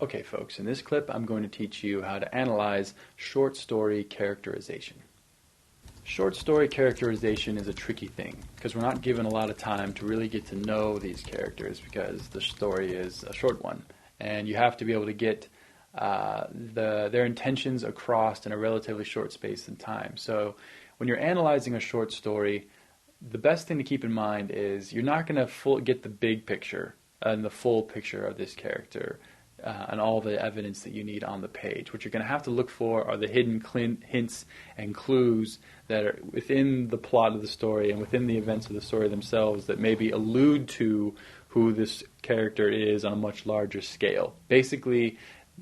Okay, folks, in this clip I'm going to teach you how to analyze short story characterization. Short story characterization is a tricky thing because we're not given a lot of time to really get to know these characters because the story is a short one and you have to be able to get their intentions across in a relatively short space of time. So when you're analyzing a short story, the best thing to keep in mind is you're not going to get the big picture and the full picture of this character and all the evidence that you need on the page. What you're going to have to look for are the hidden hints and clues that are within the plot of the story and within the events of the story themselves that maybe allude to who this character is on a much larger scale. Basically,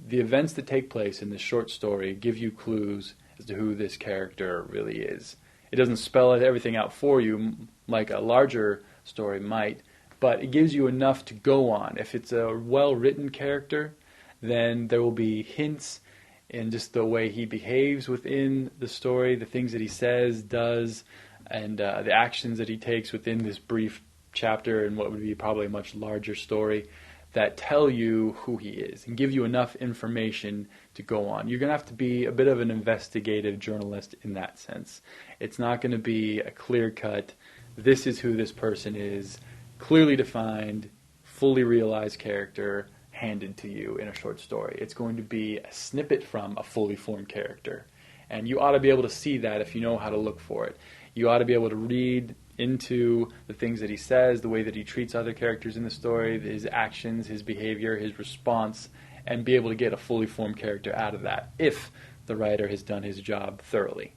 the events that take place in this short story give you clues as to who this character really is. It doesn't spell everything out for you like a larger story might, but it gives you enough to go on. If it's a well-written character, then there will be hints in just the way he behaves within the story, the things that he says, does, and the actions that he takes within this brief chapter in what would be probably a much larger story that tell you who he is and give you enough information to go on. You're going to have to be a bit of an investigative journalist in that sense. It's not going to be a clear-cut, this is who this person is, clearly defined, fully realized character handed to you in a short story. It's going to be a snippet from a fully formed character. And you ought to be able to see that if you know how to look for it. You ought to be able to read into the things that he says, the way that he treats other characters in the story, his actions, his behavior, his response, and be able to get a fully formed character out of that if the writer has done his job thoroughly.